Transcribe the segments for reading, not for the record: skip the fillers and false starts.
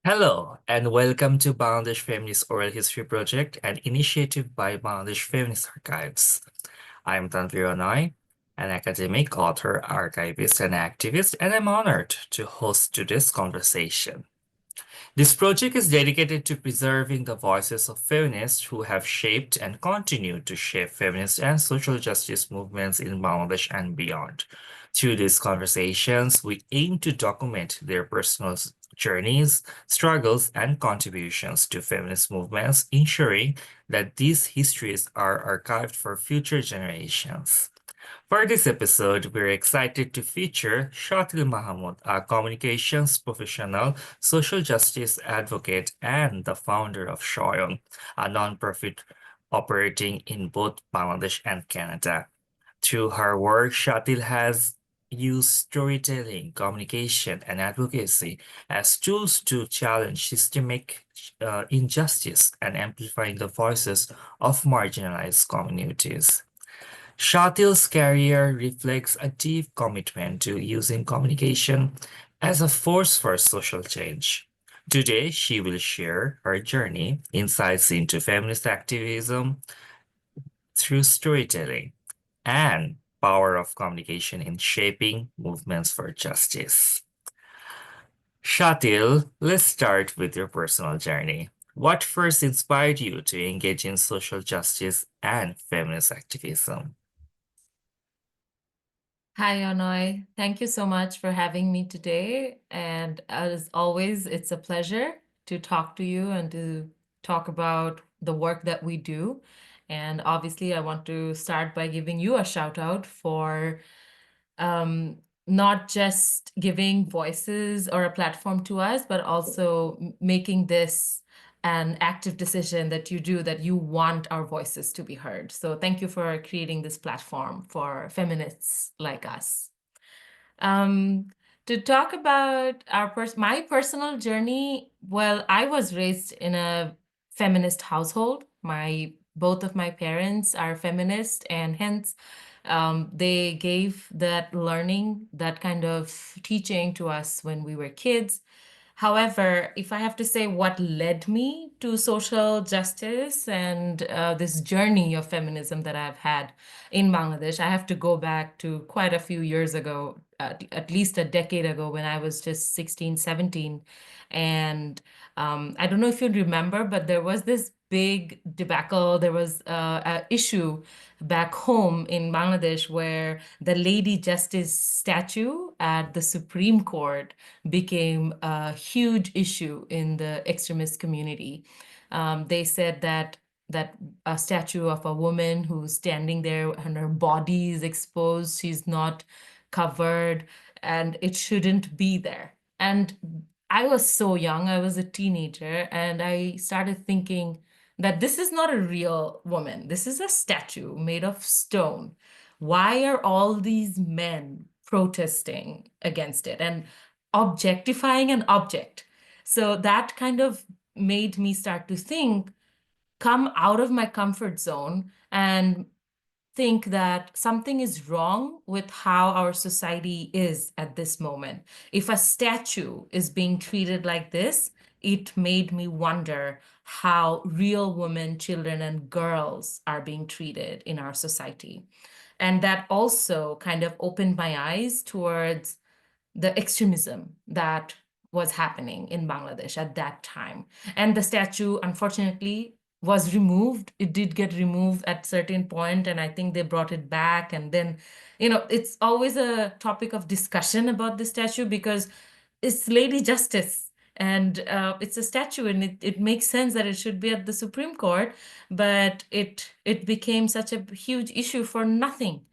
Hello, and welcome to Bangladesh Feminist Oral History Project, an initiative by Bangladesh Feminist Archives. I'm Tanvir Anoy, an academic, author, archivist, and activist, and I'm honored to host today's conversation. This project is dedicated to preserving the voices of feminists who have shaped and continue to shape feminist and social justice movements in Bangladesh and beyond. Through these conversations, we aim to document their personal journeys, struggles, and contributions to feminist movements, ensuring that these histories are archived for future generations. For this episode, we're excited to feature Swatil Mahmud, a communications professional, social justice advocate, and the founder of Swayong, a nonprofit operating in both Bangladesh and Canada. Through her work, Swatil has used storytelling, communication, and advocacy as tools to challenge systemic injustice and amplifying the voices of marginalized communities. Shatil's career reflects a deep commitment to using communication as a force for social change. Today, she will share her journey, insights into feminist activism through storytelling, and power of communication in shaping movements for justice. Shatil, let's start with your personal journey. What first inspired you to engage in social justice and feminist activism? Hi, Anoy. Thank you so much for having me today. And as always, it's a pleasure to talk to you and to talk about the work that we do. And obviously, I want to start by giving you a shout out for um, not just giving voices or a platform to us, but also making this an active decision that you do, that you want our voices to be heard. So thank you for creating this platform for feminists like us. Um, to talk about my personal journey, well, I was raised in a feminist household. Both of my parents are feminist, and hence they gave that learning, that kind of teaching to us when we were kids. However, if I have to say what led me to social justice and this journey of feminism that I've had in Bangladesh, I have to go back to quite a few years ago, at least a decade ago, when I was just 16, 17. And I don't know if you remember, but there was this big debacle. There was an issue back home in Bangladesh where the Lady Justice statue at the Supreme Court became a huge issue in the extremist community. They said that a statue of a woman who's standing there and her body is exposed, she's not covered, and it shouldn't be there. And I was so young, I was a teenager, and I started thinking that this is not a real woman. This is a statue made of stone. Why are all these men protesting against it and objectifying an object? So that kind of made me start to think, come out of my comfort zone and think that something is wrong with how our society is at this moment. If a statue is being treated like this, it made me wonder how real women, children, and girls are being treated in our society. And that also kind of opened my eyes towards the extremism that was happening in Bangladesh at that time. And the statue, unfortunately, was removed. It did get removed at certain point, and I think they brought it back. And then, it's always a topic of discussion about the statue because it's Lady Justice. And it's a statue, and it makes sense that it should be at the Supreme Court, but it became such a huge issue for nothing.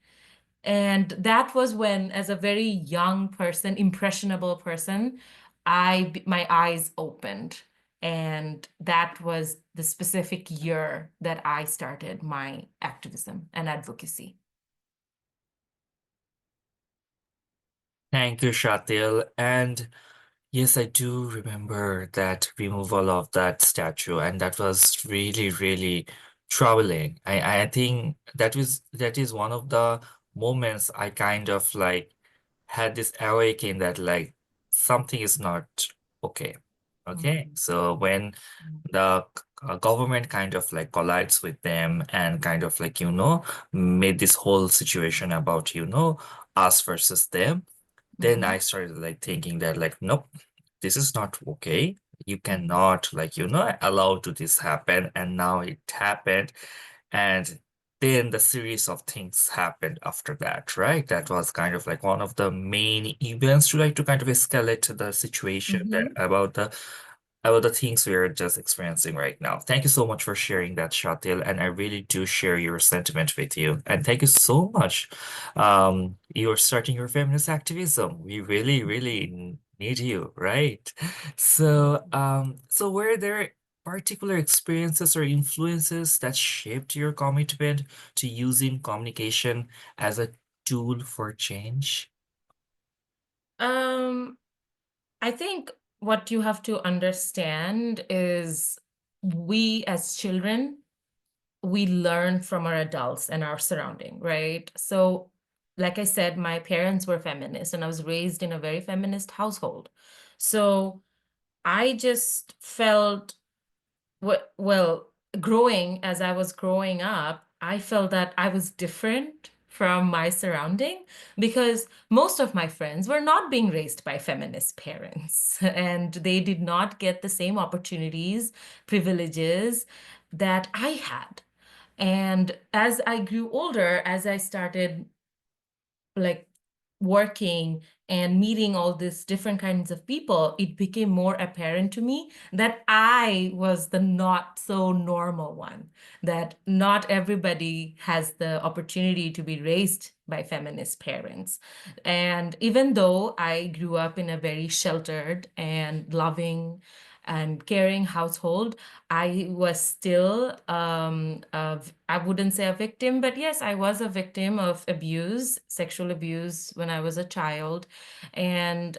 And that was when, as a very young person, impressionable person, my eyes opened. And that was the specific year that I started my activism and advocacy. Thank you, Shatil. And yes, I do remember that removal of that statue, and that was really, really troubling. I think that is one of the moments I kind of like had this awakening that like something is not okay. Okay, so when the government kind of like collides with them and kind of like, made this whole situation about, us versus them, then I started like thinking that like, nope, this is not okay. You cannot like, allow to this happen. And now it happened. And then the series of things happened after that, right? That was kind of like one of the main events to kind of escalate the situation that Mhm. about the things we are just experiencing right now. Thank you so much for sharing that, Shatil, and I really do share your sentiment with you. And thank you so much. You're starting your feminist activism. We really, really need you, right? So were there particular experiences or influences that shaped your commitment to using communication as a tool for change? Um, I think what you have to understand is we as children, we learn from our adults and our surrounding, right? So, like I said, my parents were feminists and I was raised in a very feminist household. So I just felt well, growing as I was growing up, I felt that I was different from my surrounding because most of my friends were not being raised by feminist parents and they did not get the same opportunities, privileges that I had. And as I grew older, as I started like working and meeting all these different kinds of people, it became more apparent to me that I was the not so normal one, that not everybody has the opportunity to be raised by feminist parents. And even though I grew up in a very sheltered and loving and caring household, I was still, I wouldn't say a victim, but yes, I was a victim of abuse, sexual abuse when I was a child. And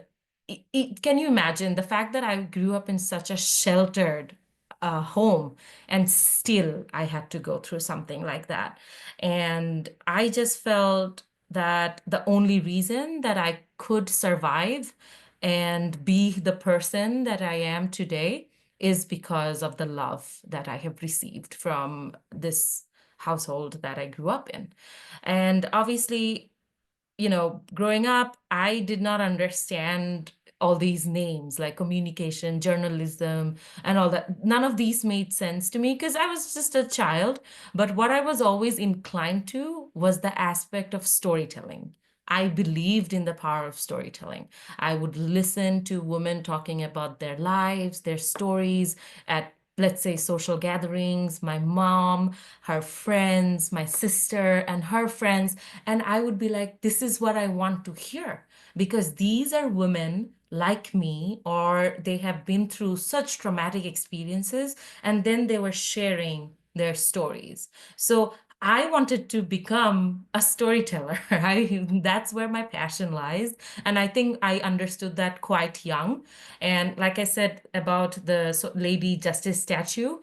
can you imagine the fact that I grew up in such a sheltered home and still I had to go through something like that? And I just felt that the only reason that I could survive and be the person that I am today is because of the love that I have received from this household that I grew up in. And obviously, growing up, I did not understand all these names like communication, journalism, and all that. None of these made sense to me because I was just a child. But what I was always inclined to was the aspect of storytelling. I believed in the power of storytelling. I would listen to women talking about their lives, their stories at, let's say, social gatherings, my mom, her friends, my sister, and her friends. And I would be like, this is what I want to hear because these are women like me, or they have been through such traumatic experiences, and then they were sharing their stories. So I wanted to become a storyteller. That's where my passion lies. And I think I understood that quite young. And like I said about the Lady Justice statue,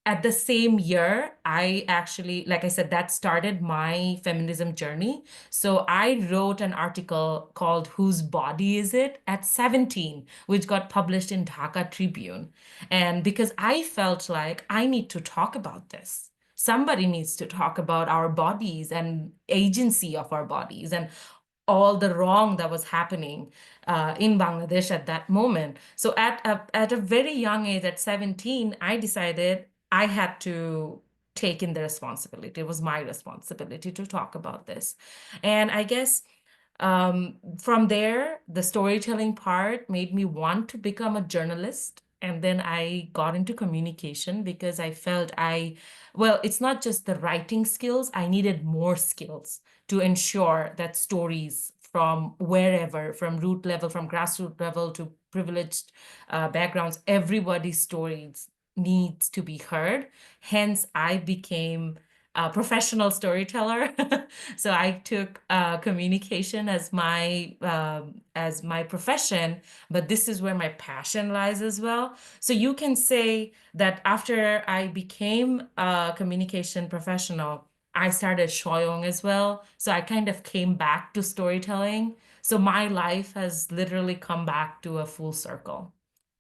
at the same year, I actually, like I said, that started my feminism journey. So I wrote an article called Whose Body Is It at 17, which got published in Dhaka Tribune. And because I felt like I need to talk about this. Somebody needs to talk about our bodies and agency of our bodies and all the wrong that was happening in Bangladesh at that moment. So at a very young age, at 17, I decided I had to take in the responsibility. It was my responsibility to talk about this. And I guess from there, the storytelling part made me want to become a journalist. And then I got into communication because I felt well, it's not just the writing skills, I needed more skills to ensure that stories from wherever, from root level, from grassroots level to privileged backgrounds, everybody's stories needs to be heard. Hence, I became a professional storyteller. So I took communication as my profession, but this is where my passion lies as well. So you can say that after I became a communication professional, I started Swayong as well. So I kind of came back to storytelling. So my life has literally come back to a full circle.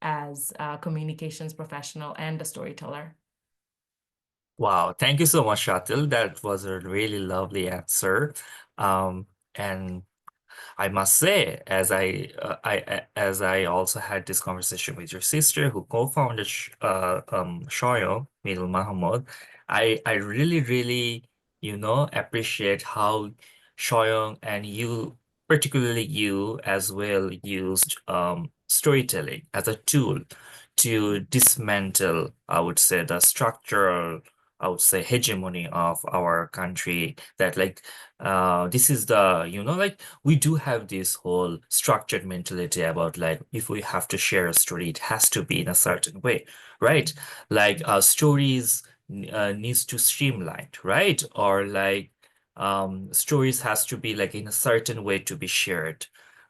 as a communications professional and a storyteller. Wow, thank you so much, Shatil. That was a really lovely answer. And I must say, as I also had this conversation with your sister who co-founded Swayong, Swatil Mahmud, I really, appreciate how Swayong and you, particularly you as well, used storytelling as a tool to dismantle, I would say, the structural, I would say, hegemony of our country that this is the, like we do have this whole structured mentality about like if we have to share a story, it has to be in a certain way, right? Like stories needs to streamlined, right? Or like stories has to be like in a certain way to be shared.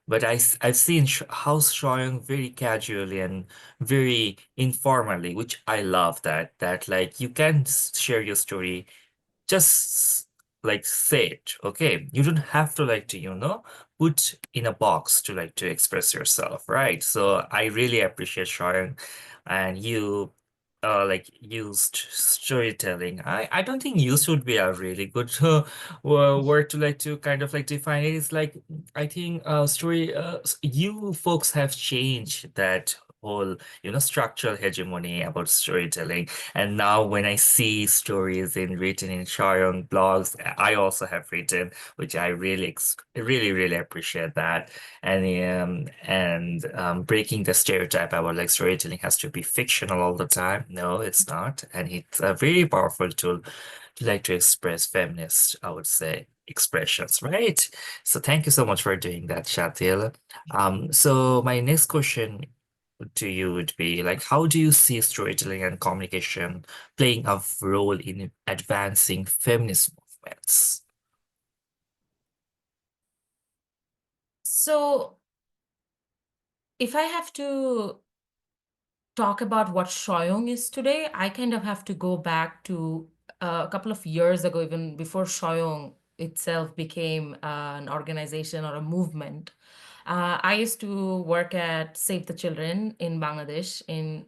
But I've seen how Shoyang very casually and very informally, which I love that like you can share your story just like say it, okay? You don't have to like to, put in a box to like to express yourself, right? So I really appreciate Sharon and you like used storytelling. I don't think used would be a really good word to like to kind of like define it. It's like I think you folks have changed that whole structural hegemony about storytelling, and now when I see stories written in Sharon blogs, I also have written, which I really appreciate that. And breaking the stereotype about like storytelling has to be fictional all the time. No, it's not. And it's a very powerful tool to like to express feminist, I would say, expressions, right? So thank you so much for doing that, Shatil. So my next question to you would be like, how do you see storytelling and communication playing a role in advancing feminist movements? So if I have to talk about what Shoyong is today, I kind of have to go back to a couple of years ago, even before Shoyong itself became an organization or a movement. I used to work at Save the Children in Bangladesh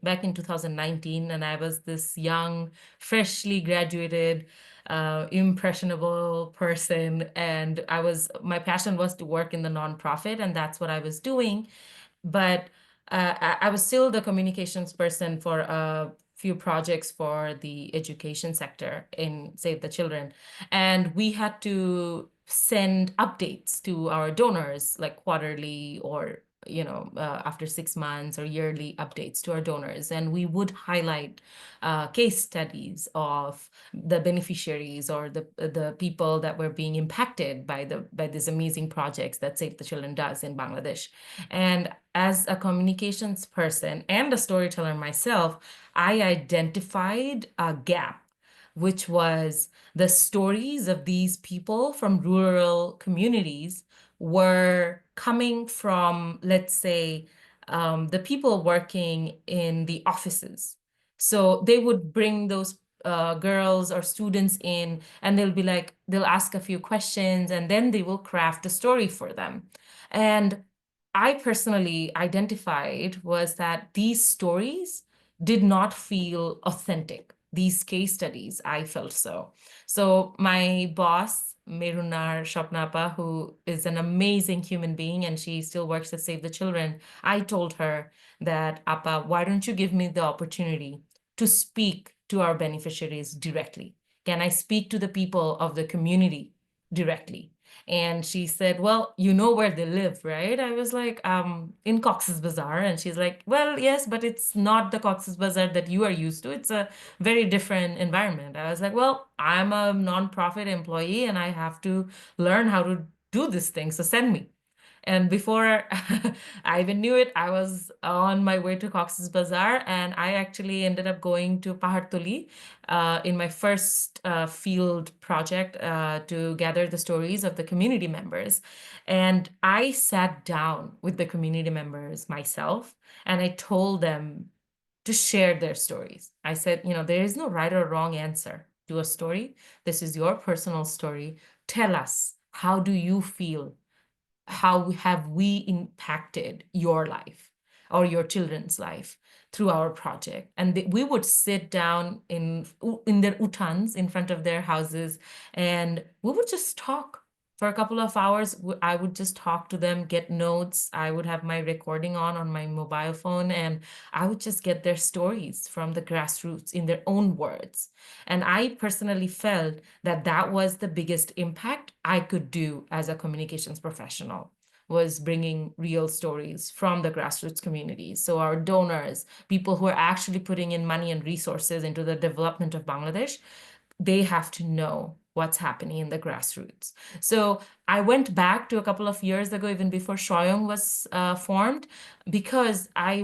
back in 2019, and I was this young, freshly graduated, impressionable person, and my passion was to work in the nonprofit, and that's what I was doing. But I was still the communications person for a few projects for the education sector in Save the Children. And we had to send updates to our donors, like quarterly or after 6 months, or yearly updates to our donors. And we would highlight case studies of the beneficiaries or the people that were being impacted by these amazing projects that Save the Children does in Bangladesh. And as a communications person and a storyteller myself, I identified a gap, which was the stories of these people from rural communities were coming from, let's say, the people working in the offices. So they would bring those girls or students in, and they'll ask a few questions, and then they will craft a story for them. And I personally identified was that these stories did not feel authentic. These case studies, I felt so. So my boss, Merunar Shopnapa, who is an amazing human being and she still works at Save the Children, I told her that, Appa, why don't you give me the opportunity to speak to our beneficiaries directly? Can I speak to the people of the community directly? And she said, well, you know where they live, right? I was like, in Cox's Bazar. And she's like, well, yes, but it's not the Cox's Bazar that you are used to. It's a very different environment. I was like, well, I'm a nonprofit employee and I have to learn how to do this thing. So send me. And before I even knew it, I was on my way to Cox's Bazar, and I actually ended up going to Pahartoli in my first field project to gather the stories of the community members. And I sat down with the community members myself, and I told them to share their stories. I said, there is no right or wrong answer to a story. This is your personal story. Tell us, how do you feel? How have we impacted your life? or your children's life through our project. And we would sit down in their utans in front of their houses, and we would just talk for a couple of hours. I would just talk to them, get notes. I would have my recording on my mobile phone, and I would just get their stories from the grassroots in their own words. And I personally felt that that was the biggest impact I could do as a communications professional, was bringing real stories from the grassroots communities. So our donors, people who are actually putting in money and resources into the development of Bangladesh, they have to know what's happening in the grassroots. So I went back to a couple of years ago, even before Swayong was formed, because I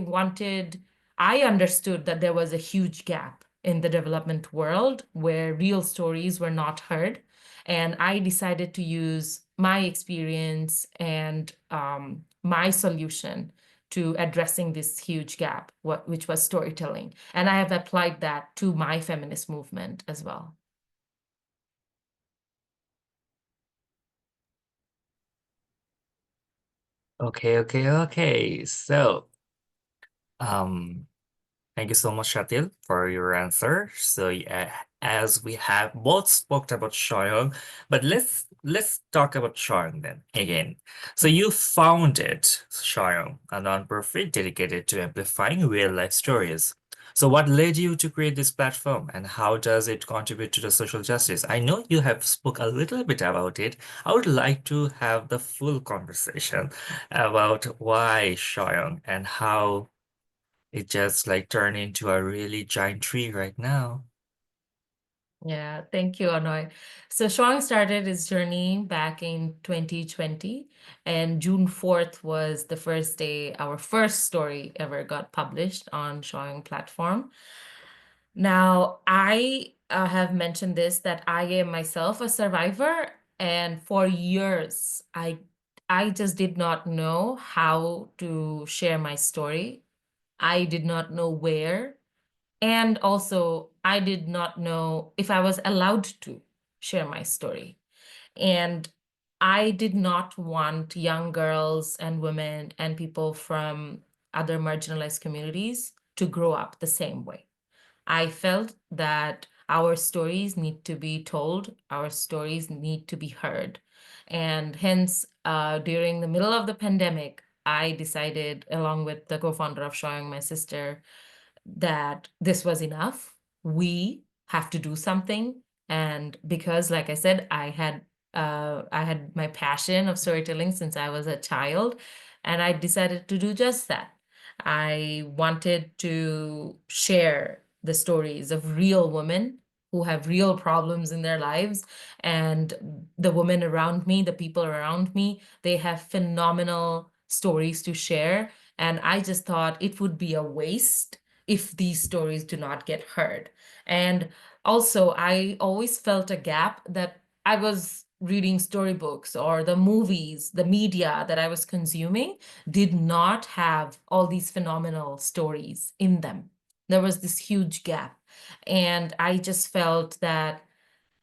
understood that there was a huge gap in the development world where real stories were not heard. And I decided to use my experience and my solution to addressing this huge gap, which was storytelling. And I have applied that to my feminist movement as well. Okay. So, um, thank you so much, Shatil, for your answer. So, yeah, as we have both spoke about Shoyong, but let's talk about Shoyong then again. So, you founded Shoyong, a nonprofit dedicated to amplifying real life stories. So, what led you to create this platform, and how does it contribute to the social justice? I know you have spoke a little bit about it. I would like to have the full conversation about why Shoyong and how it just like turned into a really giant tree right now. Yeah, thank you, Anoy. So Shwang started his journey back in 2020, and June 4th was the first day our first story ever got published on Shwang platform. Now, I have mentioned this, that I am myself a survivor, and for years, I just did not know how to share my story. I did not know where. And also, I did not know if I was allowed to share my story. And I did not want young girls and women and people from other marginalized communities to grow up the same way. I felt that our stories need to be told, our stories need to be heard. And hence, during the middle of the pandemic, I decided, along with the co-founder of Showing, my sister, that this was enough. We have to do something. And because, like I said, I had my passion of storytelling since I was a child, and I decided to do just that. I wanted to share the stories of real women who have real problems in their lives, and the women around me, the people around me, they have phenomenal stories to share. And I just thought it would be a waste if these stories do not get heard. And also, I always felt a gap that I was reading storybooks, or the movies, the media that I was consuming did not have all these phenomenal stories in them. There was this huge gap. And I just felt that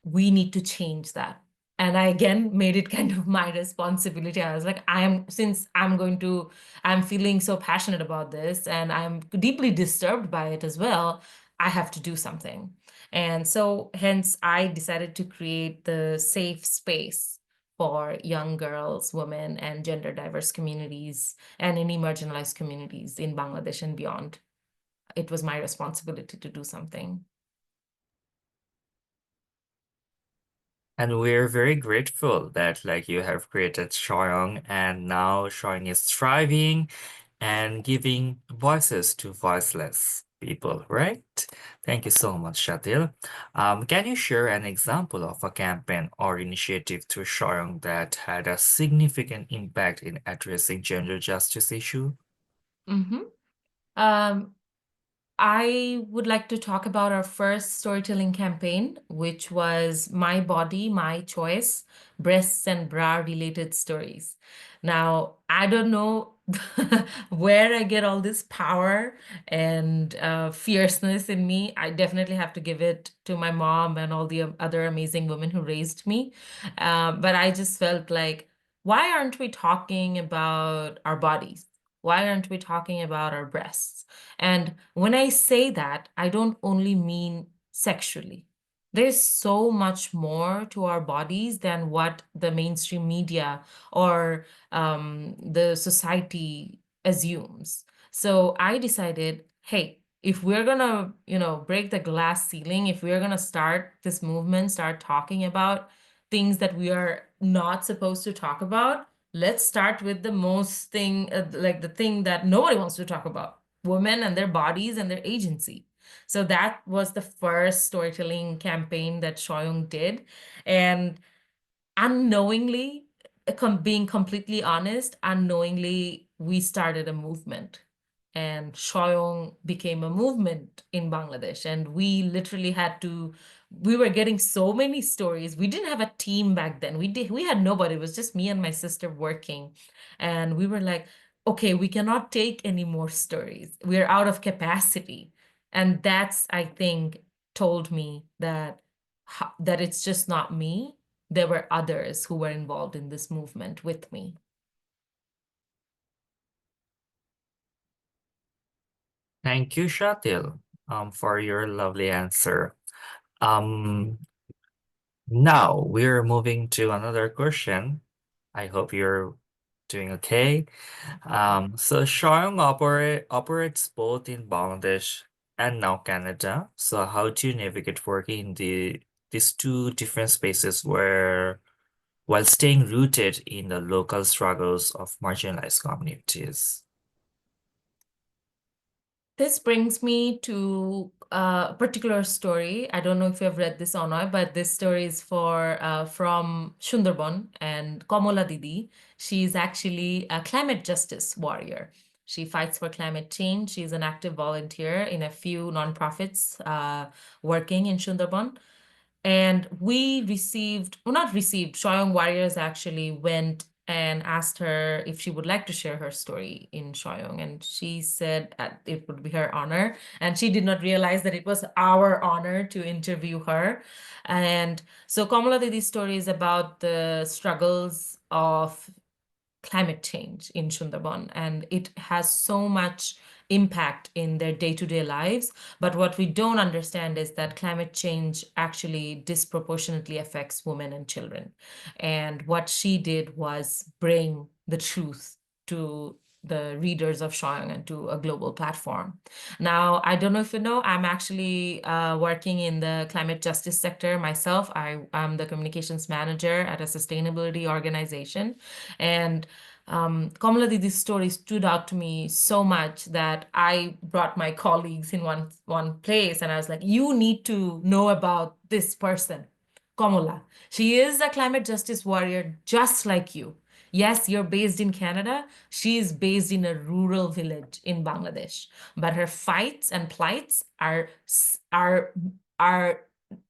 we need to change that. And I again made it kind of my responsibility. I was like, since I'm feeling so passionate about this and I'm deeply disturbed by it as well, I have to do something. And so hence I decided to create the safe space for young girls, women, and gender diverse communities and any marginalized communities in Bangladesh and beyond. It was my responsibility to do something. And we're very grateful that like you have created Shoyong and now Shoyong is thriving and giving voices to voiceless people, right? Thank you so much, Shatil. Can you share an example of a campaign or initiative through Shoyong that had a significant impact in addressing gender justice issue? Mhm. Um, I would like to talk about our first storytelling campaign, which was My Body, My Choice, Breasts and Bra Related Stories. Now, I don't know where I get all this power and fierceness in me. I definitely have to give it to my mom and all the other amazing women who raised me. But I just felt like, why aren't we talking about our bodies? Why aren't we talking about our breasts? And when I say that, I don't only mean sexually. There's so much more to our bodies than what the mainstream media or the society assumes. So I decided, hey, if we're gonna, break the glass ceiling, if we're gonna start this movement, start talking about things that we are not supposed to talk about, let's start with the most thing, like the thing that nobody wants to talk about, women and their bodies and their agency. So that was the first storytelling campaign that Swayong did. And unknowingly, being completely honest, unknowingly, we started a movement. And Swayong became a movement in Bangladesh. And we literally we were getting so many stories. We didn't have a team back then. We had nobody. It was just me and my sister working. And we were like, okay, we cannot take any more stories. We're out of capacity. And that's, I think, told me that it's just not me. There were others who were involved in this movement with me. Thank you, Shatil, for your lovely answer. Um, Now we're moving to another question. I hope you're doing okay. So Sharong operates both in Bangladesh and now Canada. So how do you navigate working in these two different spaces while staying rooted in the local struggles of marginalized communities? This brings me to a particular story. I don't know if you have read this or not, but this story is from Sundarban and Kamala Didi. She's actually a climate justice warrior. She fights for climate change. She's an active volunteer in a few nonprofits working in Sundarban. And we received, well, not received, Swayong Warriors actually went and asked her if she would like to share her story in Swayong. And she said it would be her honor. And she did not realize that it was our honor to interview her. And so Kamala Didi's story is about the struggles of climate change in Sundarban, and it has so much impact in their day-to-day lives. But what we don't understand is that climate change actually disproportionately affects women and children. And what she did was bring the truth to the readers of Swayong and to a global platform. Now, I don't know if you know, I'm actually working in the climate justice sector myself. I'm the communications manager at a sustainability organization. And Kamala Didi's story stood out to me so much that I brought my colleagues in one place and I was like, you need to know about this person, Kamala. She is a climate justice warrior just like you. Yes, you're based in Canada. She is based in a rural village in Bangladesh. But her fights and plights are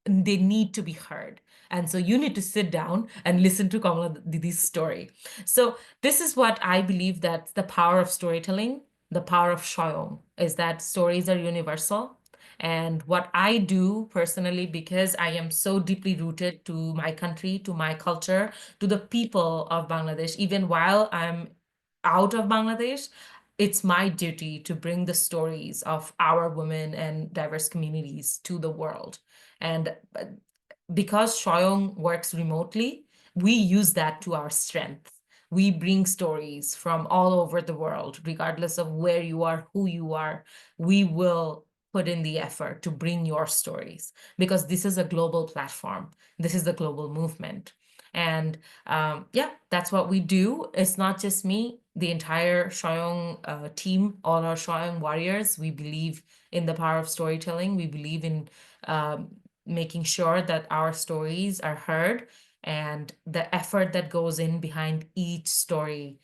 they need to be heard. And so you need to sit down and listen to Kamala Didi's story. So this is what I believe, that the power of storytelling, the power of Swayong, is that stories are universal. And what I do personally, because I am so deeply rooted to my country, to my culture, to the people of Bangladesh, even while I'm out of Bangladesh, it's my duty to bring the stories of our women and diverse communities to the world. And because Swayong works remotely, we use that to our strength. We bring stories from all over the world, regardless of where you are, who you are. We will put in the effort to bring your stories because this is a global platform. This is a global movement. And yeah, that's what we do. It's not just me, the entire Swayong team, all our Swayong warriors. We believe in the power of storytelling. We believe in making sure that our stories are heard, and the effort that goes in behind each story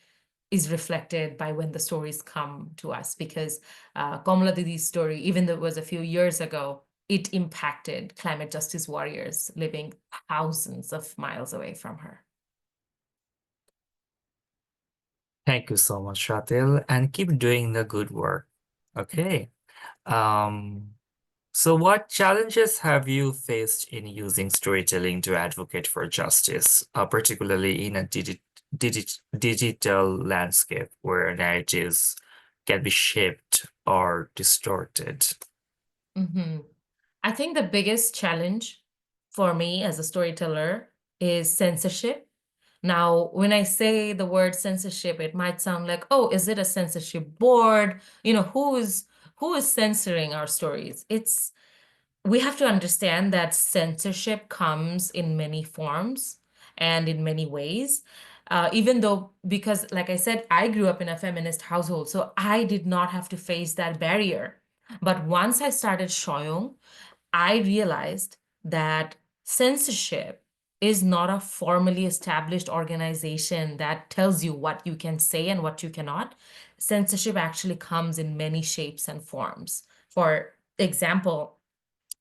is reflected by when the stories come to us. Because Kamala Didi's story, even though it was a few years ago, it impacted climate justice warriors living thousands of miles away from her. Thank you so much, Shatil, and keep doing the good work. Okay. Um, So what challenges have you faced in using storytelling to advocate for justice, particularly in a digital landscape where narratives can be shaped or distorted? I think the biggest challenge for me as a storyteller is censorship. Now, when I say the word censorship, it might sound like, oh, is it a censorship board? Who is censoring our stories? We have to understand that censorship comes in many forms and in many ways. Even though, because like I said, I grew up in a feminist household, so I did not have to face that barrier. But once I started Shoyong, I realized that censorship is not a formally established organization that tells you what you can say and what you cannot. Censorship actually comes in many shapes and forms. For example,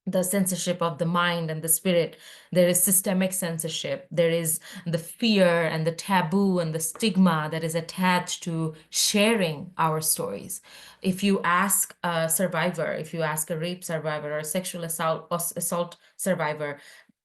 the censorship of the mind and the spirit. There is systemic censorship. There is the fear and the taboo and the stigma that is attached to sharing our stories. If you ask a survivor, if you ask a rape survivor or a sexual assault survivor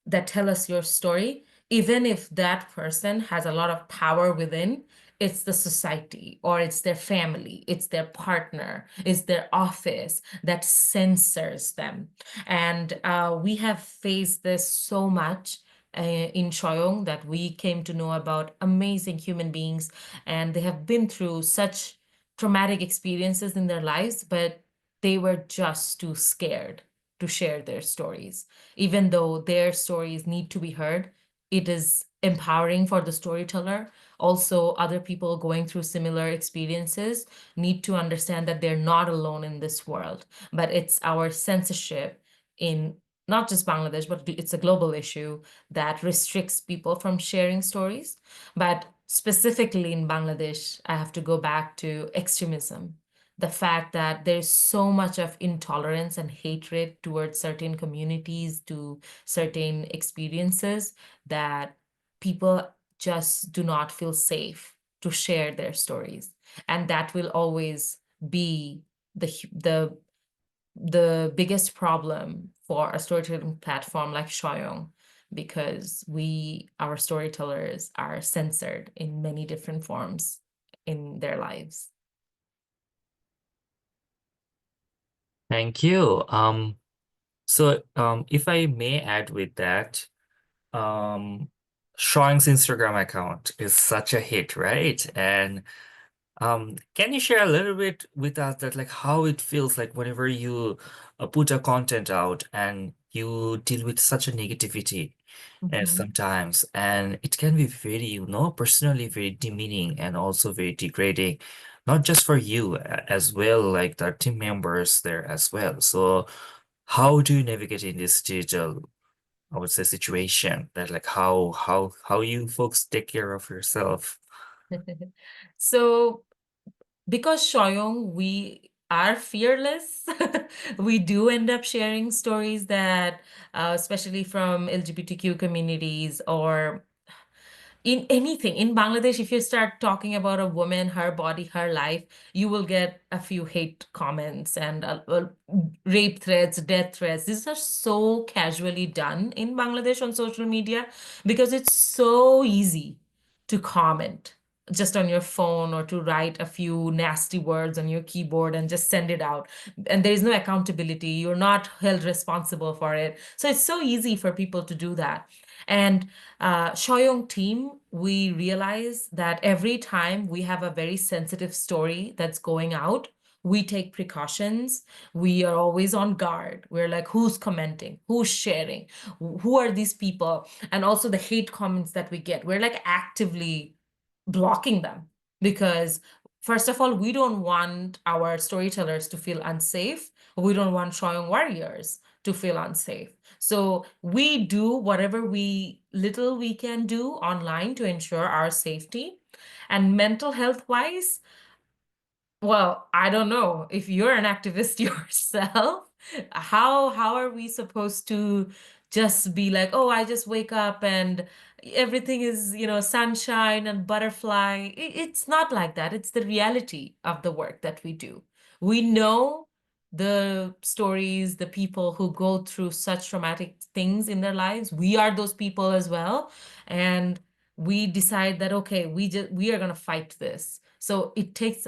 that tell us your story, even if that person has a lot of power within, it's the society or it's their family, it's their partner, it's their office that censors them. And we have faced this so much in Choyong that we came to know about amazing human beings, and they have been through such traumatic experiences in their lives, but they were just too scared to share their stories. Even though their stories need to be heard, it is empowering for the storyteller. Also, other people going through similar experiences need to understand that they're not alone in this world, but it's our censorship in not just Bangladesh, but it's a global issue that restricts people from sharing stories. But specifically in Bangladesh, I have to go back to extremism. The fact that there's so much of intolerance and hatred towards certain communities, to certain experiences, that people just do not feel safe to share their stories. And that will always be the biggest problem for a storytelling platform like Shoyong, because our storytellers are censored in many different forms in their lives. Thank you. If I may add with that, um, Sean's Instagram account is such a hit, right? And can you share a little bit with us that like how it feels like whenever you put a content out and you deal with such a negativity and Mhm. sometimes, and it can be very, personally very demeaning and also very degrading, not just for you as well, like the team members there as well. So how do you navigate in this digital, I would say, situation that like how you folks take care of yourself? So because Shoyong, we are fearless. We do end up sharing stories that, especially from LGBTQ communities or in anything in Bangladesh, if you start talking about a woman, her body, her life, you will get a few hate comments and rape threats, death threats. These are so casually done in Bangladesh on social media because it's so easy to comment just on your phone or to write a few nasty words on your keyboard and just send it out. And there is no accountability. You're not held responsible for it. So it's so easy for people to do that. And Shoyong team, we realize that every time we have a very sensitive story that's going out, we take precautions. We are always on guard. We're like, who's commenting? Who's sharing? Who are these people? And also the hate comments that we get, we're like actively blocking them because, first of all, we don't want our storytellers to feel unsafe. We don't want Shoyong warriors to feel unsafe. So we do whatever little we can do online to ensure our safety. And mental health wise, well, I don't know. If you're an activist yourself, how are we supposed to just be like, oh, I just wake up and everything is, sunshine and butterfly. It's not like that. It's the reality of the work that we do. We know the stories, the people who go through such traumatic things in their lives. We are those people as well. And we decide that, okay, we are going to fight this. So it takes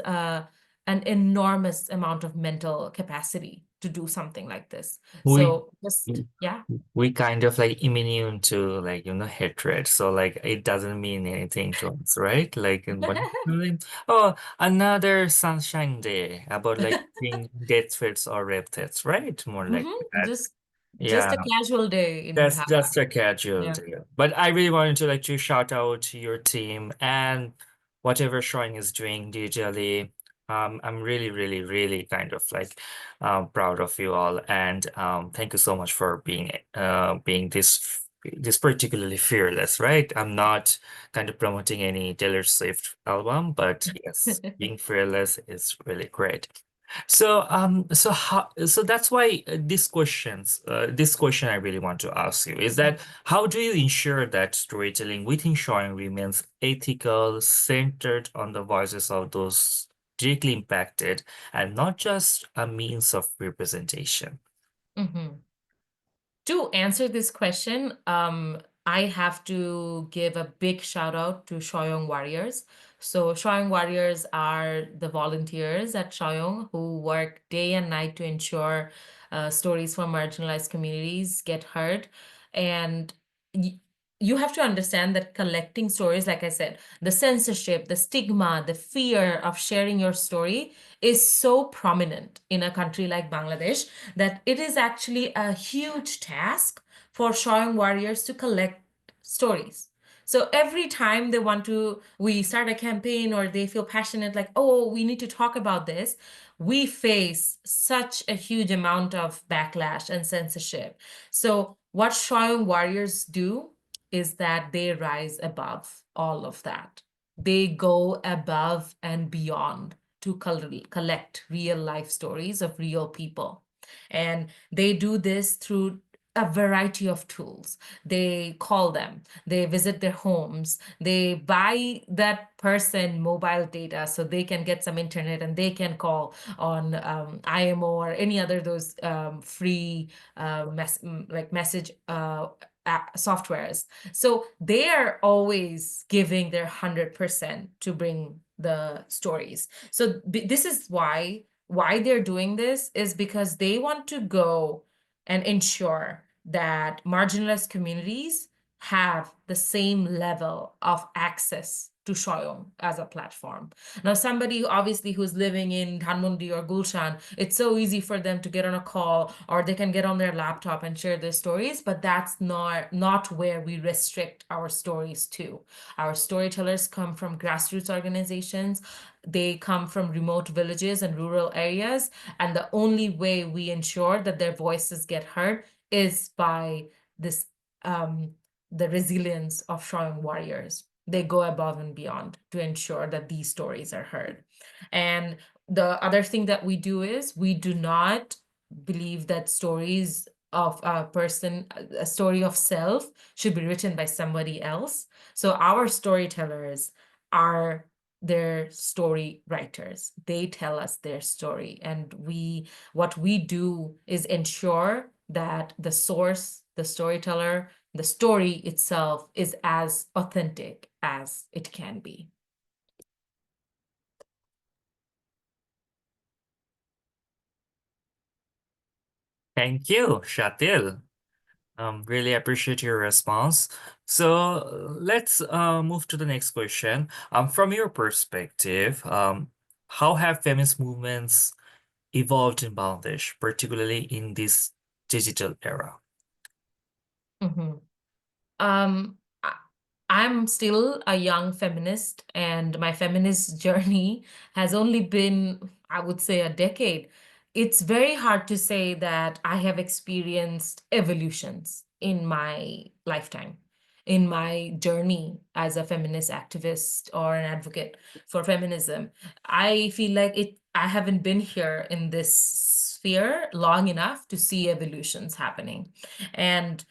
an enormous amount of mental capacity to do something like this. We So just, yeah. we kind of like immune to like hatred, so like it doesn't mean anything to us, right? Like in one, oh, another sunshine day about like seeing death threats or rape threats, right? More like that. Just Yeah. a casual day in That's Dhaka. just a casual Yeah. deal. But I really wanted to like to shout out to your team and whatever Showing is doing digitally. I'm really, really, really kind of like proud of you all, and thank you so much for being this particularly fearless, right? I'm not kind of promoting any Taylor Swift album, but yes, being fearless is really great. So that's why this question I really want to ask you is that how do you ensure that storytelling within Showing remains ethical, centered on the voices of those directly impacted, and not just a means of representation? Mhm. To answer this question, I have to give a big shout out to Swayong Warriors. So, Swayong Warriors are the volunteers at Swayong who work day and night to ensure stories from marginalized communities get heard. And y- you have to understand that collecting stories, like I said, the censorship, the stigma, the fear of sharing your story is so prominent in a country like Bangladesh that it is actually a huge task for Showing Warriors to collect stories. So every time we start a campaign or they feel passionate, like, oh, we need to talk about this, we face such a huge amount of backlash and censorship. So what Showing Warriors do is that they rise above all of that. They go above and beyond to collect real life stories of real people. And they do this through a variety of tools. They call them, they visit their homes, they buy that person mobile data so they can get some internet and they can call on IMO or any other those free message softwares. So they are always giving their 100% to bring the stories. So this is why they're doing this is because they want to go and ensure that marginalized communities have the same level of access to Shoyong as a platform. Now, somebody obviously who's living in Dhanmondi or Gulshan, it's so easy for them to get on a call or they can get on their laptop and share their stories, but that's not where we restrict our stories to. Our storytellers come from grassroots organizations. They come from remote villages and rural areas, and the only way we ensure that their voices get heard is by this um, the resilience of Showing Warriors. They go above and beyond to ensure that these stories are heard. And the other thing that we do is we do not believe that stories of a story of self should be written by somebody else. So our storytellers are their story writers. They tell us their story, and what we do is ensure that the source, the storyteller, the story itself is as authentic as it can be. Thank you, Shatil. Really appreciate your response. So let's move to the next question. From your perspective, how have feminist movements evolved in Bangladesh, particularly in this digital era? Mhm. Um, I- I'm still a young feminist, and my feminist journey has only been, I would say, a decade. It's very hard to say that I have experienced evolutions in my lifetime, in my journey as a feminist activist or an advocate for feminism. I feel like I haven't been here in this sphere long enough to see evolutions happening. And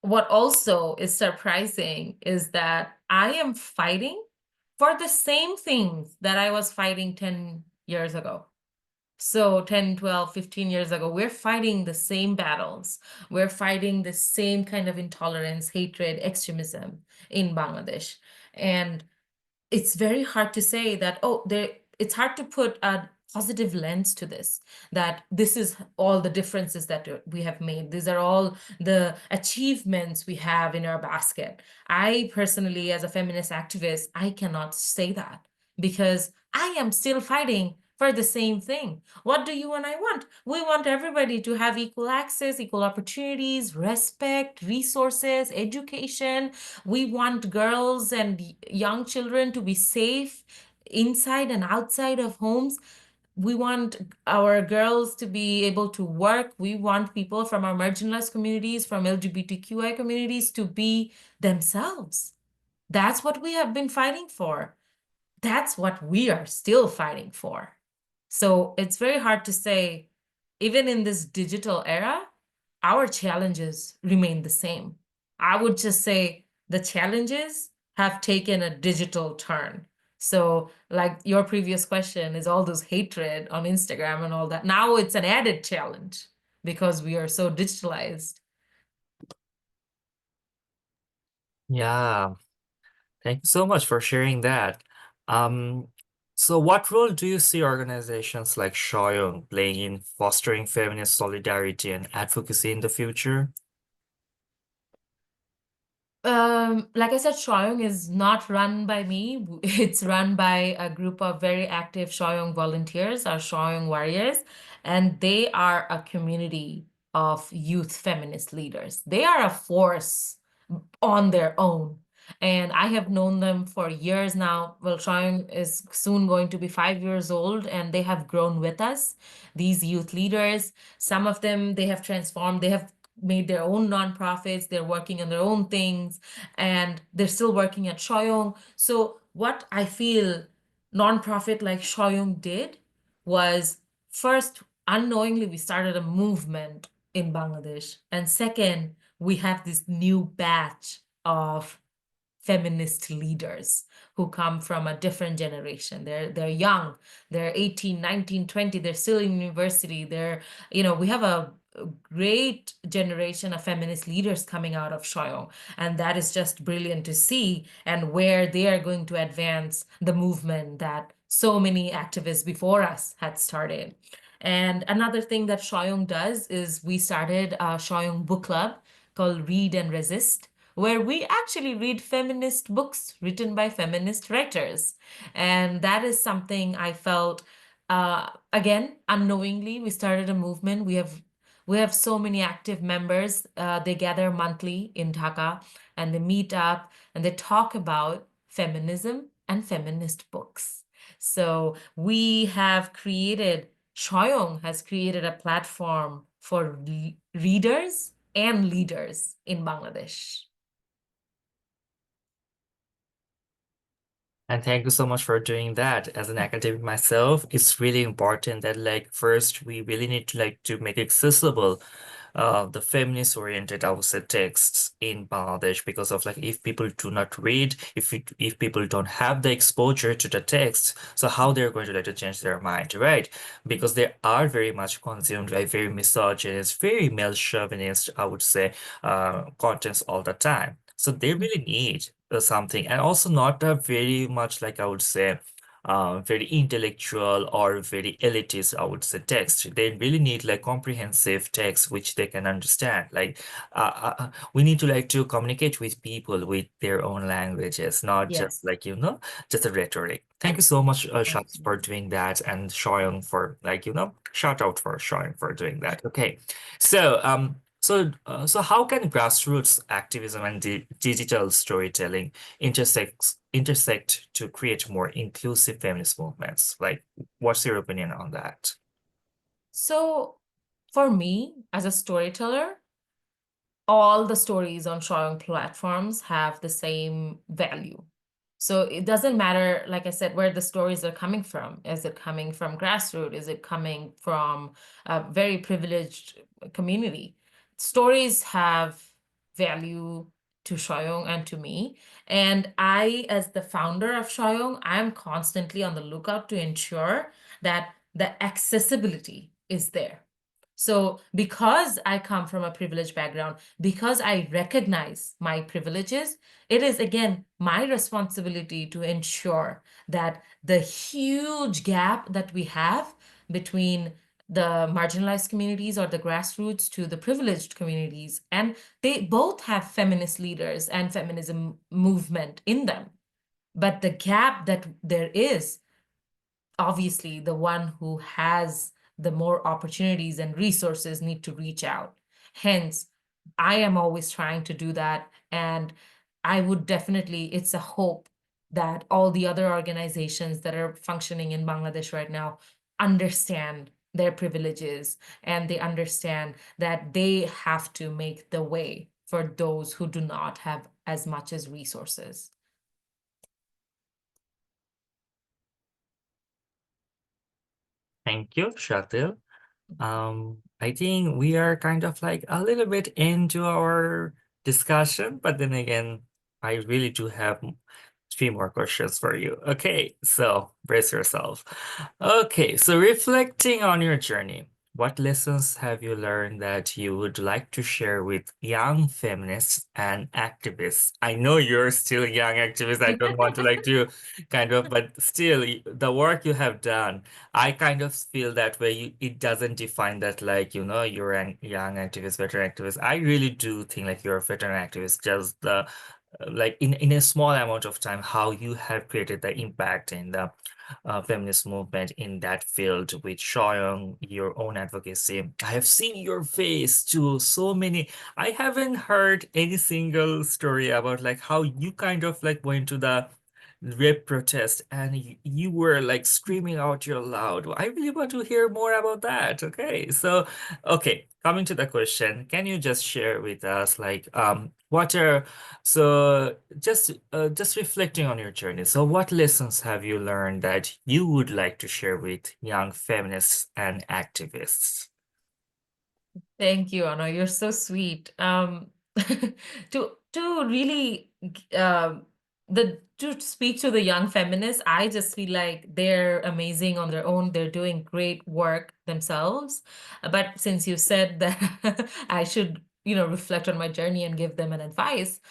what also is surprising is that I am fighting for the same things that I was fighting 10 years ago. So 10, 12, 15 years ago, we're fighting the same battles. We're fighting the same kind of intolerance, hatred, extremism in Bangladesh. And it's very hard to say that, oh, it's hard to put a positive lens to this, that this is all the differences that we have made. These are all the achievements we have in our basket. I personally, as a feminist activist, I cannot say that because I am still fighting for the same thing. What do you and I want? We want everybody to have equal access, equal opportunities, respect, resources, education. We want girls and young children to be safe inside and outside of homes. We want our girls to be able to work. We want people from our marginalized communities, from LGBTQI communities to be themselves. That's what we have been fighting for. That's what we are still fighting for. So it's very hard to say, even in this digital era, our challenges remain the same. I would just say the challenges have taken a digital turn. So, like your previous question, is all this hatred on Instagram and all that. Now it's an added challenge because we are so digitalized. Yeah, thank you so much for sharing that. Um, so what role do you see organizations like Swayong playing in fostering feminist solidarity and advocacy in the future? Like I said, Swayong is not run by me. It's run by a group of very active Swayong volunteers, our Swayong warriors, and they are a community of youth feminist leaders. They are a force on their own. And I have known them for years now. Well, Swayong is soon going to be 5 years old, and they have grown with us. These youth leaders, some of them, they have transformed, they have made their own nonprofits, they're working on their own things, and they're still working at Swayong. So what I feel nonprofit like Swayong did was, first, unknowingly, we started a movement in Bangladesh. And second, we have this new batch of feminist leaders who come from a different generation. They're young, they're 18, 19, 20, they're still in university. We have a great generation of feminist leaders coming out of Swayong, and that is just brilliant to see, and where they are going to advance the movement that so many activists before us had started. And another thing that Swayong does is we started a Swayong book club called Read and Resist, where we actually read feminist books written by feminist writers. And that is something I felt, again, unknowingly, we started a movement. We have so many active members. They gather monthly in Dhaka and they meet up and they talk about feminism and feminist books. So we have created, Swayong has created a platform for readers and leaders in Bangladesh. And thank you so much for doing that. As an academic myself, it's really important that like first we really need to like to make accessible the feminist oriented, I would say, texts in Bangladesh because of like if people do not read, if people don't have the exposure to the text, so how they're going to like to change their mind, right? Because they are very much consumed by very misogynist, very male chauvinist, I would say, contents all the time. So they really need something, and also not a very much like I would say very intellectual or very elitist, I would say, text. They really need like comprehensive text which they can understand. Like we need to like to communicate with people with their own languages, not just Yes, like, just a rhetoric. Thank you so much, Shams, for absolutely. doing that, and Shoyong for like, shout out for Shoyong for doing that. Okay. So how can grassroots activism and digital storytelling intersect to create more inclusive feminist movements? Like, what's your opinion on that? So for me, as a storyteller, all the stories on Showing platforms have the same value. So it doesn't matter, like I said, where the stories are coming from. Is it coming from grassroots? Is it coming from a very privileged community? Stories have value to Shoyong and to me. And I, as the founder of Shoyong, I'm constantly on the lookout to ensure that the accessibility is there. So because I come from a privileged background, because I recognize my privileges, it is again my responsibility to ensure that the huge gap that we have between the marginalized communities or the grassroots to the privileged communities, and they both have feminist leaders and feminism movement in them. But the gap that there is, obviously the one who has the more opportunities and resources need to reach out. Hence, I am always trying to do that. And I would definitely, it's a hope that all the other organizations that are functioning in Bangladesh right now understand their privileges, and they understand that they have to make the way for those who do not have as much as resources. Thank you, Shatil. I think we are kind of like a little bit into our discussion, but then again, I really do have three more questions for you. Okay, so brace yourself. Okay, so reflecting on your journey, what lessons have you learned that you would like to share with young feminists and activists? I know you're still a young activist. I don't want to like to kind of, but still, the work you have done, I kind of feel that way. It doesn't define that like, you're a young activist, veteran activist. I really do think like you're a veteran activist, just the like in a small amount of time, how you have created the impact in the feminist movement in that field with Swayong, your own advocacy. I have seen your face too, so many. I haven't heard any single story about like how you kind of like went to the rape protest and you were like screaming out your loud. I really want to hear more about that. Okay, so okay, coming to the question, can you just share with us like what are so just reflecting on your journey. So what lessons have you learned that you would like to share with young feminists and activists? Thank you, Anna. You're so sweet. To really to speak to the young feminists, I just feel like they're amazing on their own. They're doing great work themselves. But since you said that I should, reflect on my journey and give them an advice,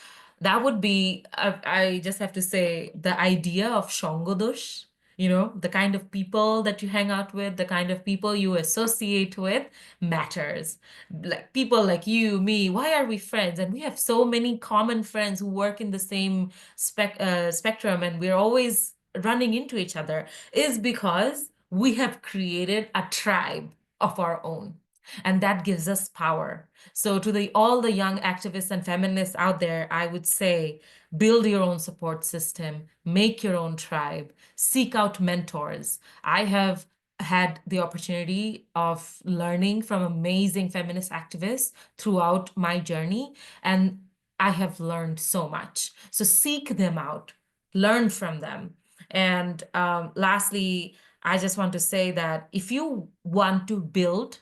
that would be, I just have to say, the idea of Shongodosh, the kind of people that you hang out with, the kind of people you associate with matters. Like people like you, me, why are we friends? And we have so many common friends who work in the same spectrum, and we're always running into each other, is because we have created a tribe of our own. And that gives us power. So to all the young activists and feminists out there, I would say build your own support system, make your own tribe, seek out mentors. I have had the opportunity of learning from amazing feminist activists throughout my journey, and I have learned so much. So seek them out, learn from them. And lastly, I just want to say that if you want to build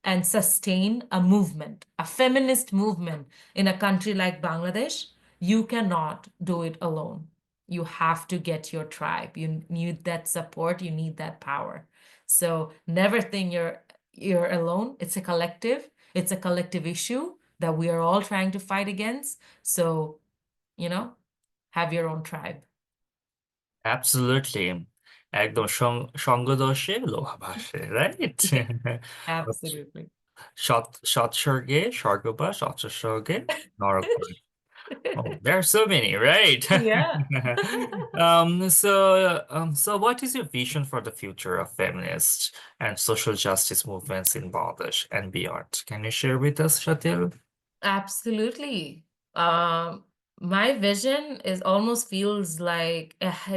and sustain a movement, a feminist movement in a country like Bangladesh, you cannot do it alone. You have to get your tribe. You need that support, you need that power. So never think you're alone. It's a collective. It's a collective issue that we are all trying to fight against. So, you know, have your own tribe. Absolutely. একদম সঙ্গদোষে লোহা ভাসে, right? Yeah, absolutely. সৎসর্গে স্বর্গবাস, অসৎসর্গে নরকবাস. Oh, there are so many, right? Yeah. So what is your vision for the future of feminist and social justice movements in Bangladesh and beyond? Can you share with us, Shatil? Absolutely. My vision is almost feels like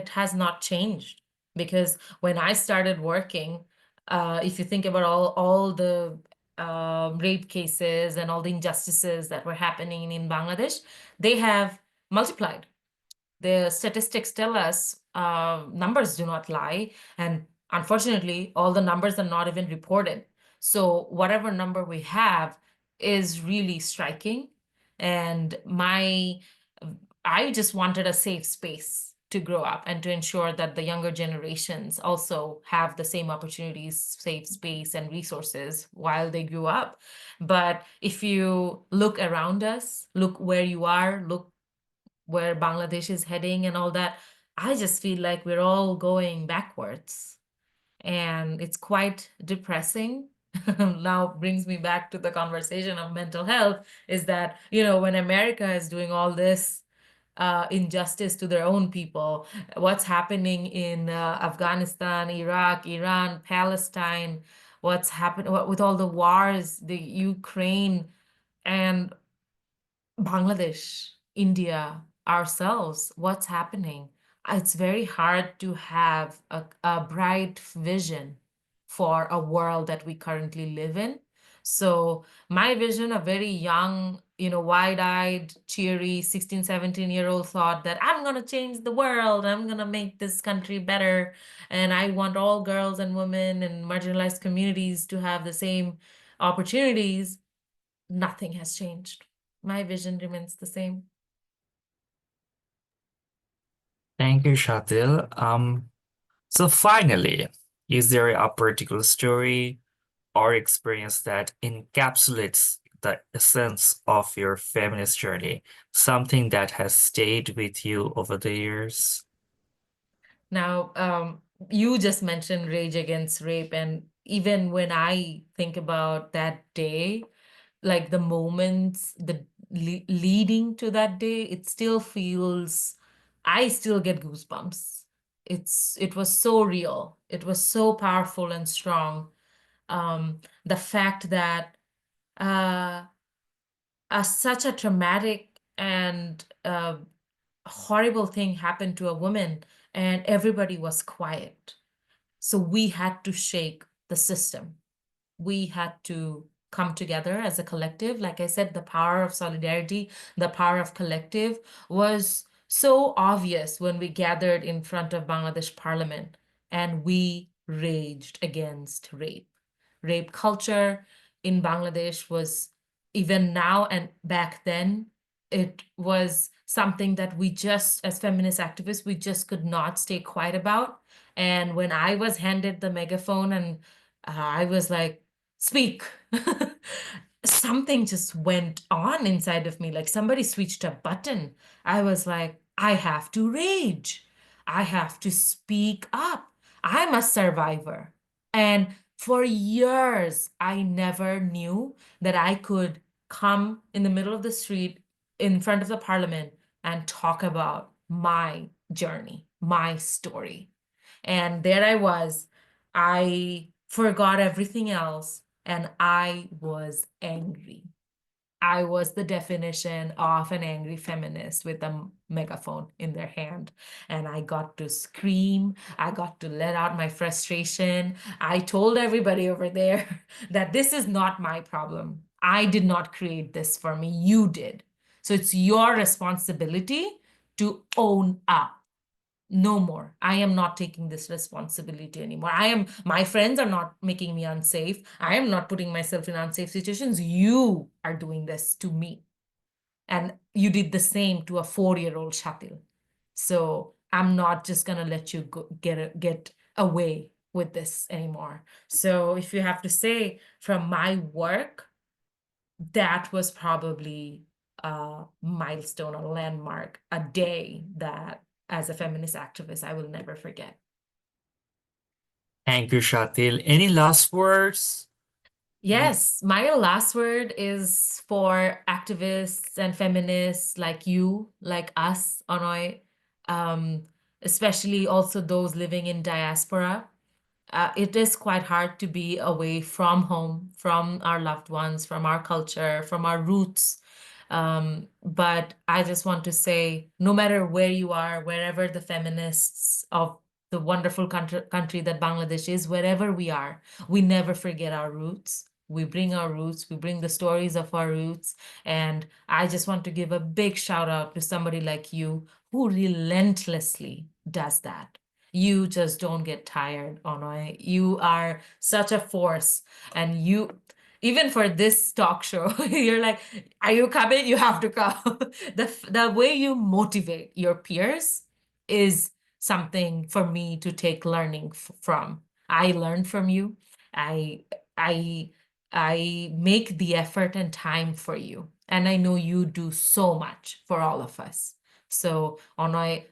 it has not changed, because when I started working, if you think about all the rape cases and all the injustices that were happening in Bangladesh, they have multiplied. The statistics tell us numbers do not lie. And unfortunately, all the numbers are not even reported. So whatever number we have is really striking. And I just wanted a safe space to grow up and to ensure that the younger generations also have the same opportunities, safe space, and resources while they grew up. But if you look around us, look where you are, look where Bangladesh is heading and all that, I just feel like we're all going backwards. And it's quite depressing. Now brings me back to the conversation of mental health, is that, when America is doing all this injustice to their own people, what's happening in Afghanistan, Iraq, Iran, Palestine, what's happened with all the wars, the Ukraine, and Bangladesh, India, ourselves, what's happening? It's very hard to have a bright vision for a world that we currently live in. So my vision, a very young, wide-eyed, cheery 16, 17-year-old thought that I'm going to change the world. I'm going to make this country better. And I want all girls and women and marginalized communities to have the same opportunities. Nothing has changed. My vision remains the same. Thank you, Shatil. So finally, is there a particular story or experience that encapsulates the essence of your feminist journey, something that has stayed with you over the years? Now, you just mentioned Rage Against Rape, and even when I think about that day, like the moments, the leading to that day, it still feels, I still get goosebumps. It was so real. It was so powerful and strong. The fact that uh, such a traumatic and horrible thing happened to a woman, and everybody was quiet. So we had to shake the system. We had to come together as a collective. Like I said, the power of solidarity, the power of collective was so obvious when we gathered in front of Bangladesh Parliament and we raged against rape. Rape culture in Bangladesh was, even now and back then, it was something that we just, as feminist activists, we just could not stay quiet about. And when I was handed the megaphone and I was like, speak. Something just went on inside of me, like somebody switched a button. I was like, I have to rage. I have to speak up. I'm a survivor. And for years, I never knew that I could come in the middle of the street in front of the parliament and talk about my journey, my story. And there I was. I forgot everything else and I was angry. I was the definition of an angry feminist with a megaphone in their hand. And I got to scream. I got to let out my frustration. I told everybody over there that this is not my problem. I did not create this for me. You did. So it's your responsibility to own up. No more. I am not taking this responsibility anymore. My friends are not making me unsafe. I am not putting myself in unsafe situations. You are doing this to me. And you did the same to a 4-year-old Shatil. So I'm not just gonna let you get away with this anymore. So if you have to say from my work, that was probably a milestone, a landmark, a day that as a feminist activist, I will never forget. Thank you, Shatil. Any last words? Yes, my last word is for activists and feminists like you, like us, Anoy, um, especially also those living in diaspora. It is quite hard to be away from home, from our loved ones, from our culture, from our roots. But I just want to say, no matter where you are, wherever the feminists of the wonderful country that Bangladesh is, wherever we are, we never forget our roots. We bring our roots, we bring the stories of our roots. And I just want to give a big shout out to somebody like you who relentlessly does that. You just don't get tired, Onoy. You are such a force. And you, even for this talk show, you're like, are you coming? You have to come. The way you motivate your peers is something for me to take learning from. I learn from you. I I I make the effort and time for you, and I know you do so much for all of us. So, Onoi,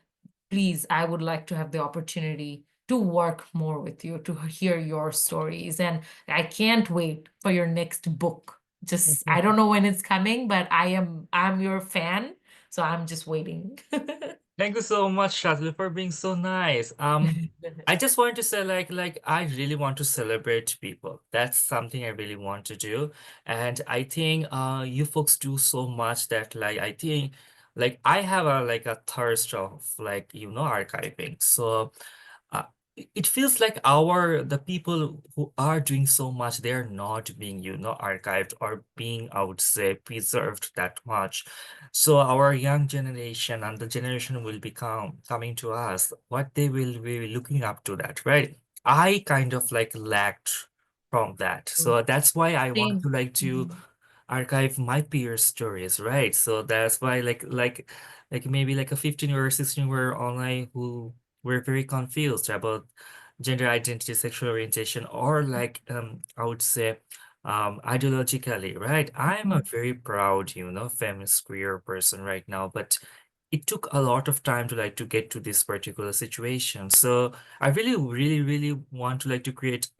please, I would like to have the opportunity to work more with you, to hear your stories. And I can't wait for your next book. Just, I don't know when it's coming, but I'm your fan, so I'm just waiting. Thank you so much, Shazli, for being so nice. I just want to say, I really want to celebrate people. That's something I really want to do, and I think you folks do so much that, I think, I have a thirst of archiving. So uh, it feels like the people who are doing so much, they're not being archived or being, I would say, preserved that much. So our young generation and the generation will become coming to us, what they will be looking up to that, right? I kind of lacked from that. So that's why I want to Same. to archive my peer stories, right? So that's why maybe like a 15 or 16 were online who were very confused about gender identity, sexual orientation, or I would say ideologically, right? I'm a Mhm. very proud, feminist queer person right now, but it took a lot of time to to get to this particular situation. So I really, really, really want to to create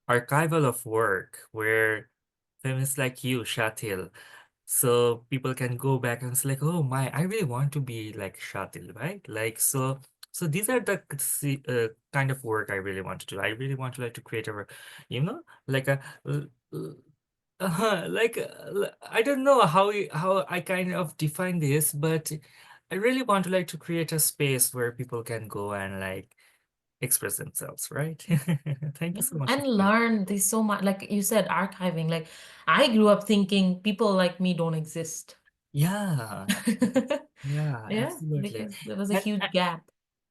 archival of work where feminists like you, Shatil, so people can go back and say oh my, I really want to be like Shatil, right? So these are the kind of work I really want to do. I really want to to create a, you know, like a, l- l- I don't know how I kind of define this, but I really want to to create a space where people can go and express themselves, right? Thank you Yeah. so much. And learn. There's so much, like you said, archiving. Like I grew up thinking people like me don't exist. Yeah, yeah, Yeah, absolutely. because there was a And huge gap.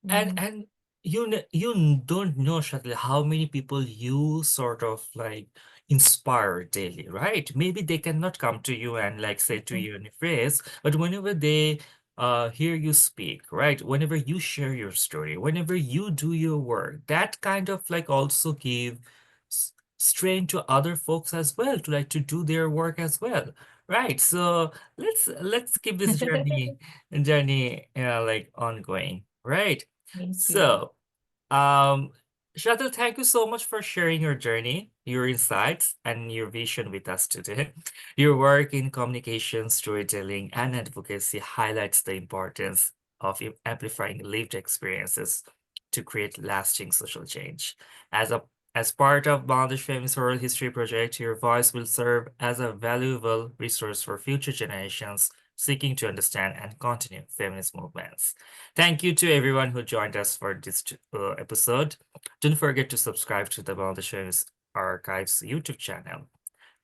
and Mhm. and don't know, Shakil, how many people you sort of inspire daily, right? Maybe they cannot come to you and say to you in a phrase, but whenever they hear you speak, right? Whenever you share your story, whenever you do your work, that kind of also give strength to other folks as well to to do their work as well, right? So let's keep this journey ongoing, right? Thank you. So, um, Shuttle, thank you so much for sharing your journey, your insights, and your vision with us today. Your work in communication, storytelling, and advocacy highlights the importance of amplifying lived experiences to create lasting social change. As a as part of Bangladesh Feminist Oral History Project, your voice will serve as a valuable resource for future generations seeking to understand and continue feminist movements. Thank you to everyone who joined us for this episode. Don't forget to subscribe to the Bangladesh Feminist Archives YouTube channel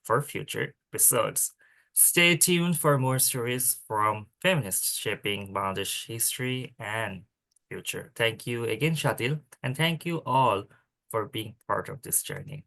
for future episodes. Stay tuned for more stories from feminists shaping Bangladesh history and future. Thank you again, Shatil, and thank you all for being part of this journey.